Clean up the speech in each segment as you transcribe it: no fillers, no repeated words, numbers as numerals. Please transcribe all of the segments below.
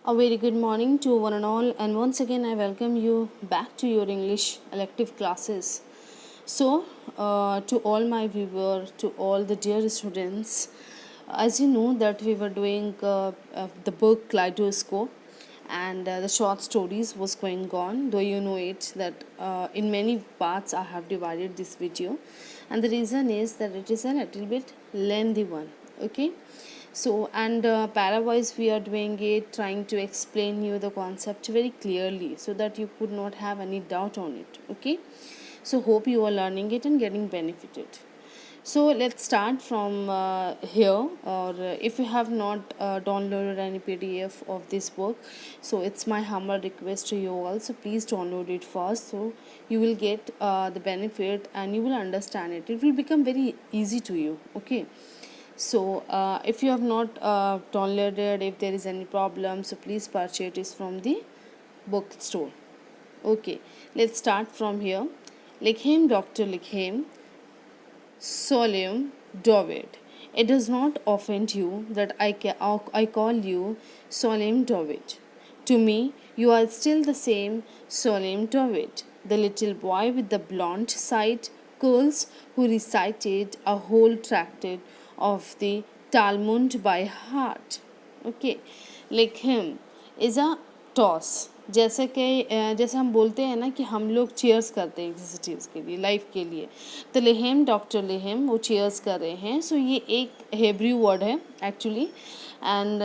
A very good morning to one and all, and once again, I welcome you back to your English elective classes. To all my viewers, to all the dear students, as you know that we were doing the book Kaleidoscope, and the short stories was going on. Though you know it that in many parts I have divided this video, and the reason is that it is a little bit lengthy one. Okay, so and para wise we are doing it, trying to explain you the concept very clearly so that you could not have any doubt on it. Okay, so hope you are learning it and getting benefited. So let's start from here, or if you have not downloaded any PDF of this book, so it's my humble request to you all, so please download it first, so you will get the benefit and you will understand it. It will become very easy to you. Okay, so if you have not downloaded, if there is any problem, so please purchase it from the bookstore. Okay, let's start from here. Likhim Dr. Likhim Solemn David. It does not offend you that I call you Solemn David. To me, you are still the same Solemn David, the little boy with the blonde side curls who recited a whole tractate of the Talmud by heart. Okay, like him is a toss, जैसे हम बोलते हैं ना कि हम लोग cheers करते हैं किसी चीज़ के लिए, लाइफ के लिए, तो लेहेम डॉक्टर लेहेम वो चीयर्स कर रहे हैं. सो ये एक हेब्रू वर्ड है actually, and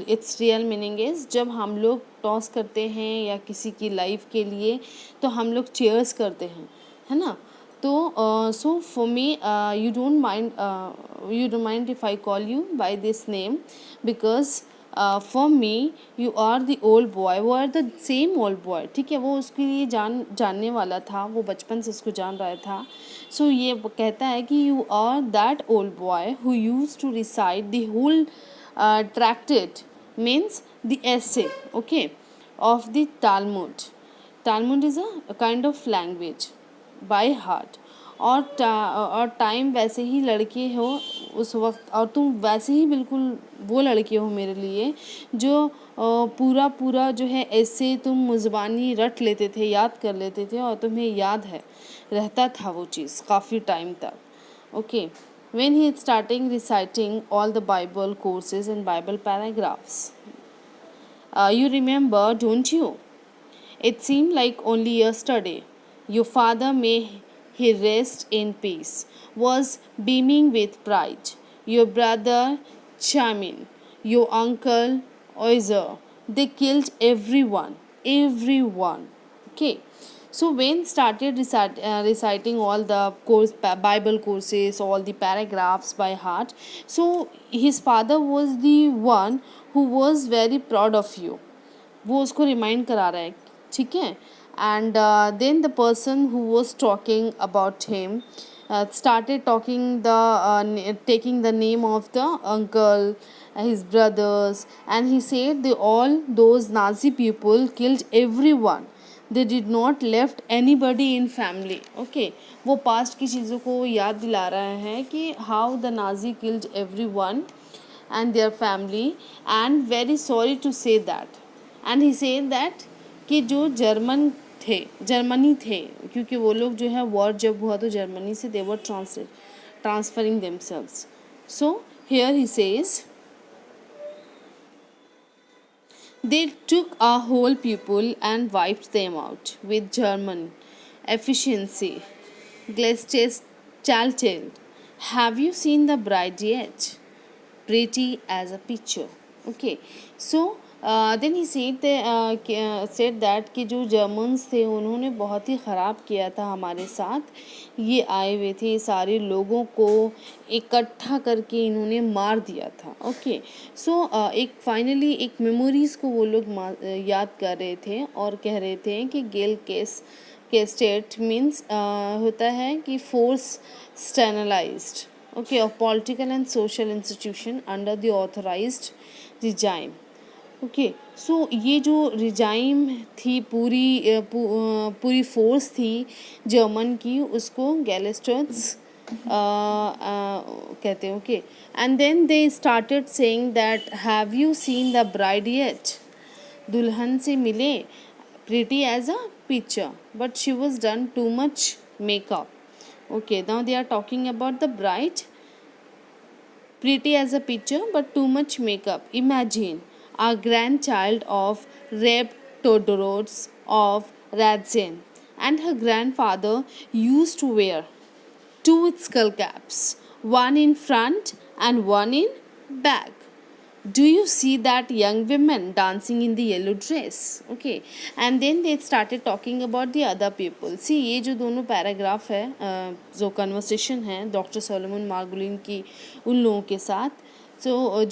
it's real meaning is जब हम लोग टॉस करते हैं या किसी की लाइफ के लिए तो हम लोग चीयर्स करते हैं, है ना. तो so for me you don't mind if I call you by this name, because for me you are the old boy. वो are the same old boy. ठीक है, वो उसके लिए जानने वाला था, वो बचपन से उसको जान रहा था. सो ये कहता है कि you are that old boy who used to recite the whole tractate, means the essay, okay, of the Talmud. Talmud is a kind of language by heart. और टाइम वैसे ही लड़के हो उस वक्त, और तुम वैसे ही बिल्कुल वो लड़के हो मेरे लिए जो पूरा जो है ऐसे तुम ज़बानी रट लेते थे, याद कर लेते थे, और तुम्हें याद है रहता था वो चीज़ काफ़ी टाइम तक. Okay, when he is starting reciting all the Bible courses and Bible paragraphs. You remember, don't you? It seemed like only yesterday. Your father, may he rest in peace, was beaming with pride. Your brother Chamin, your uncle Oizer, they killed everyone. Everyone. Okay. So when started reciting all the Bible courses, all the paragraphs by heart, so his father was the one who was very proud of you. वो उसको remind करा रहा है. ठीक है, and then the person who was talking about him started taking the name of the uncle, his brothers, and he said all those Nazi people killed everyone. They did not left anybody in family. Okay, वो past की चीज़ों को याद दिला रहा है कि how the Nazi killed everyone and their family, and very sorry to say that. And he said that कि जो जर्मनी थे, क्योंकि वो लोग जो है वॉर जब हुआ तो जर्मनी से they were transferring themselves. So here he says they took a whole people and wiped them out with German efficiency. Gleiches Chalchild, have you seen the bride yet? Pretty as a picture. Okay, so then he said that कि जो Germans थे उन्होंने बहुत ही ख़राब किया था हमारे साथ. ये आए हुए थे, सारे लोगों को इकट्ठा करके इन्होंने मार दिया था. ओके, सो एक फाइनली एक मेमोरीज़ को वो लोग याद कर रहे थे और कह रहे थे कि गेल के स्टेट मीन्स होता है कि force स्टैनलाइज्ड, okay, of political and social institution under the authorized regime. Okay, so ये जो रिजाइम थी पूरी फोर्स थी जर्मन की, उसको गैलेस्टर्स कहते हैं. Okay, and then they started saying that have you seen the bride yet. दुल्हन से मिले pretty as a picture, but she was done too much makeup. Okay, now they are talking about the bride, pretty as a picture but too much makeup. Imagine a grandchild of Reb Todoros of Radzin, and her grandfather used to wear two skull caps, one in front and one in back. Do you see that young women dancing in the yellow dress? Okay, and then they started talking about the other people. See, ये जो दोनों paragraph है, जो conversation है doctor Solomon मार्गुलिन की उन लोगों के साथ,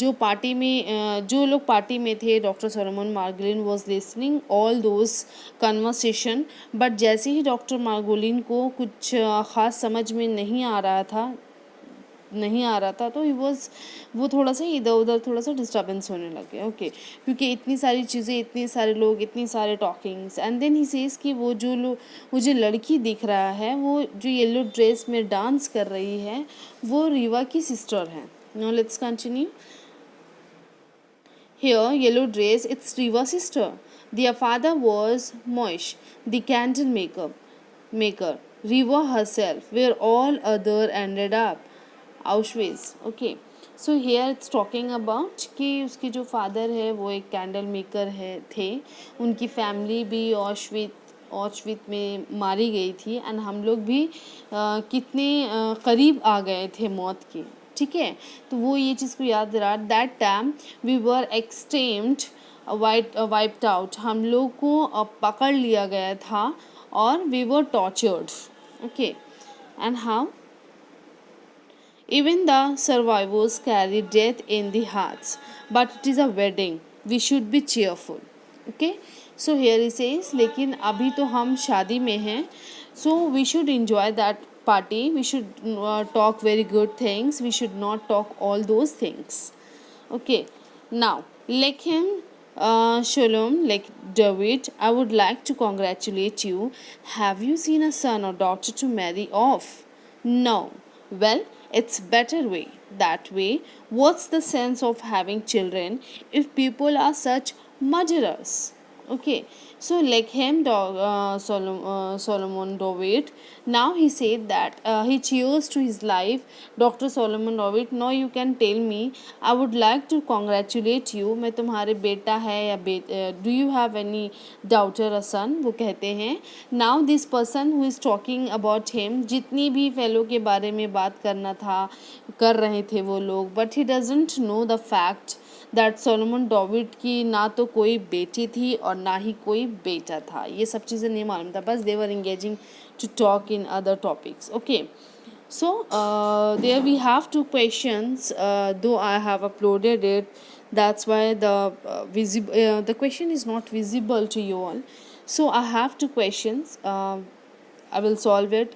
जो पार्टी में जो लोग पार्टी में थे, doctor Solomon Margulin was listening all those conversation, but जैसे ही डॉक्टर मार्गुलिन को कुछ ख़ास समझ में नहीं आ रहा था तो वो थोड़ा सा इधर उधर थोड़ा सा डिस्टर्बेंस होने लगे. ओके, क्योंकि इतनी सारी चीज़ें, इतने सारे लोग, इतनी सारे टॉकिंग्स. एंड देन ही सेज कि वो जो लड़की दिख रहा है, वो जो येलो ड्रेस में डांस कर रही है, वो रीवा की सिस्टर है. Now let's continue. Here, yellow dress, it's Riva's sister. Their father was Moish, the candle maker. Riva herself, where all other ended up. Auschwitz. Okay. So here it's talking about कि उसके जो father है वो एक candle maker थे. उनकी family भी ऑशविट में मारी गई थी. एंड हम लोग भी कितने करीब आ गए थे मौत के. ठीक है, तो वो ये चीज़ को याद रहा. That time we were extreme wiped out. हम लोग को पकड़ लिया गया था और we were tortured. Okay, and how even the survivors carry death in the hearts, but it is a wedding. We should be cheerful. Okay, so here he says, लेकिन अभी तो हम शादी में हैं, so we should enjoy that party. We should talk very good things. We should not talk all those things. Okay, now like him. Shalom, like David, I would like to congratulate you. Have you seen a son or daughter to marry off? No. Well, it's better way. That way, what's the sense of having children if people are such murderers? Okay, so like him, Solomon David, now he said that he cheers to his life. Dr. Solomon David, now you can tell me, I would like to congratulate you. मैं तुम्हारे बेटा है या do you have any daughter or son? वो कहते हैं. Now this person who is talking about him, जितनी भी फेलो के बारे में बात करना था कर रहे थे वो लोग, but he doesn't know the fact that Solomon David की ना तो कोई बेटी थी और ना ही कोई बेटा था. ये सब चीज़ें नहीं मालूम था, बस they were engaging to talk in other topics. Okay, so there we have two questions, though I have uploaded it, that's why the question is not visible to you all. So I have two questions. I will solve it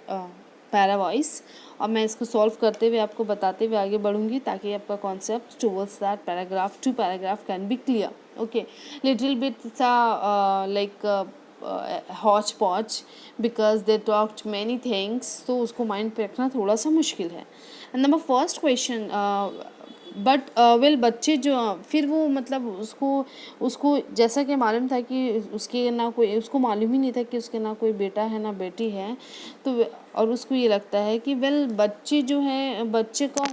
para voice. और मैं इसको solve करते हुए आपको बताते हुए आगे बढ़ूंगी ताकि आपका concept towards that paragraph to paragraph can be clear. Okay, little bit सा like hotchpotch because they talked many things, तो उसको माइंड पे रखना थोड़ा सा मुश्किल है. And number first question, but well बच्चे जो फिर वो मतलब उसको जैसा कि मालूम था कि उसके ना कोई, उसको मालूम ही नहीं था कि उसके ना कोई बेटा है ना बेटी है, तो और उसको ये लगता है कि वेल बच्चे जो हैं, बच्चे का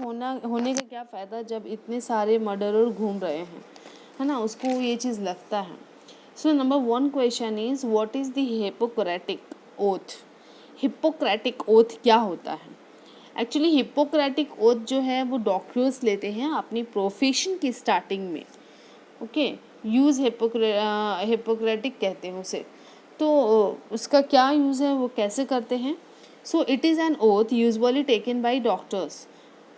होने का क्या फ़ायदा जब इतने सारे मर्डरर घूम रहे हैं, है ना, उसको ये चीज़ लगता है. So number one question is what is the Hippocratic oath. Hippocratic oath क्या होता है? एक्चुअली हिपोक्रेटिक ओथ जो है वो डॉक्टर्स लेते हैं अपनी प्रोफेशन की स्टार्टिंग में. ओके, यूज़ हिपोक्रेटिक कहते हैं उसे. तो उसका क्या यूज़ है, वो कैसे करते हैं? So it is an oath usually taken by doctors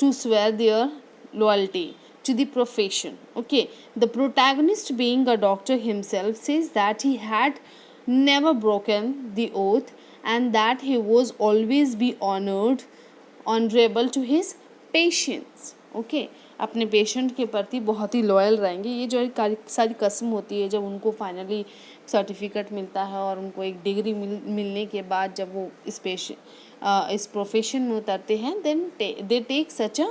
to swear their loyalty to the profession. Okay, the protagonist being a doctor himself says that he had never broken the oath and that he was always be honorable to his patients. Okay, अपने patient के प्रति बहुत ही loyal रहेंगे. ये जो सारी कसम होती है जब उनको फाइनली सर्टिफिकेट मिलता है और उनको एक डिग्री मिलने के बाद जब वो इस प्रोफेशन में उतरते हैं, then they take such a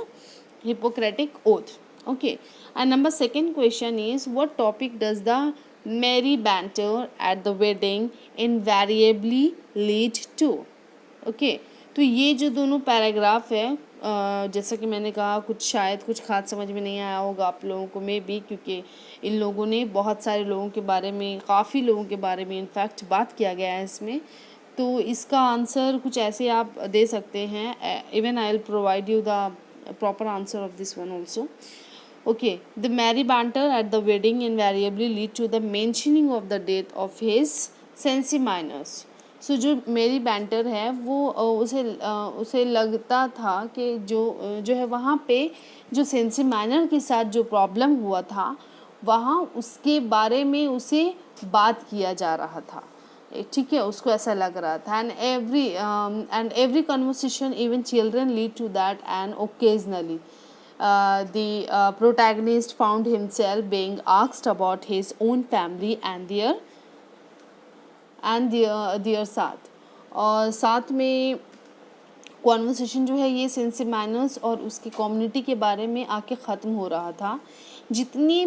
Hippocratic oath. Okay, and number second question is, what topic does the merry banter at the wedding invariably lead to? Okay, तो ये जो दोनों पैराग्राफ है, जैसा कि मैंने कहा, कुछ शायद कुछ खास समझ में नहीं आया होगा आप लोगों को में भी, क्योंकि इन लोगों ने बहुत सारे लोगों के बारे में, काफ़ी लोगों के बारे में इनफैक्ट बात किया गया है इसमें। तो इसका आंसर कुछ ऐसे आप दे सकते हैं, even I will provide you the proper answer of this one also. Okay, the merry banter at the wedding invariably lead to the mentioning of the death of his sensi minors. So जो मेरी banter है वो उसे लगता था कि जो है वहाँ पे जो सेंसी माइनर के साथ जो प्रॉब्लम हुआ था वहाँ उसके बारे में उसे बात किया जा रहा था. ठीक है, उसको ऐसा लग रहा था. And every conversation even children lead to that and occasionally the protagonist found himself being asked about his own family and their साथ. और साथ में कॉन्वर्सेशन जो है ये सेंसी माइनर्स और उसकी कम्युनिटी के बारे में आके ख़त्म हो रहा था. जितने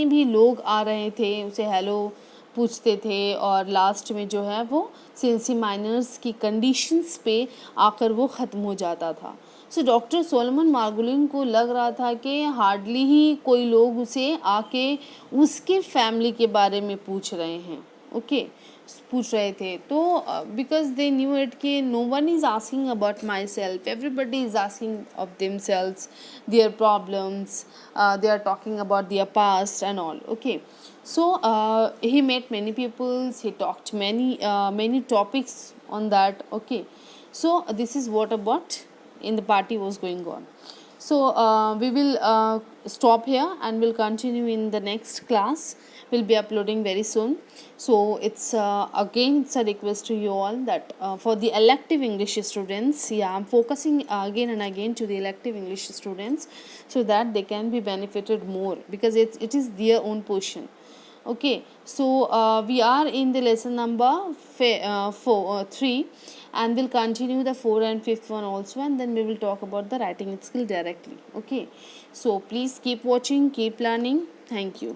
भी लोग आ रहे थे उसे हेलो पूछते थे और लास्ट में जो है वो सेंसी माइनर्स की कंडीशंस पे आकर वो ख़त्म हो जाता था. सो डॉक्टर सोलोमन मार्गोलिन को लग रहा था कि हार्डली ही कोई लोग उसे आके उसके फैमिली के बारे में पूछ रहे हैं. ओके, पूछ रहे थे तो बिकॉज दे न्यू इट कि no one is asking about myself, everybody is asking of themselves, their problems, they are talking about their past and all. Okay, so he met many peoples, he talked many topics on that. Okay, so this is what about in the party was going on. So we will stop here and we'll continue in the next class. We'll be uploading very soon. So it's again it's a request to you all that for the elective English students, yeah, I'm focusing again and again to the elective English students so that they can be benefited more because it is their own portion. Okay, so we are in the lesson number 3 and we'll continue the 4 and 5th one also, and then we will talk about the writing skill directly. Okay, so please keep watching, keep learning. Thank you.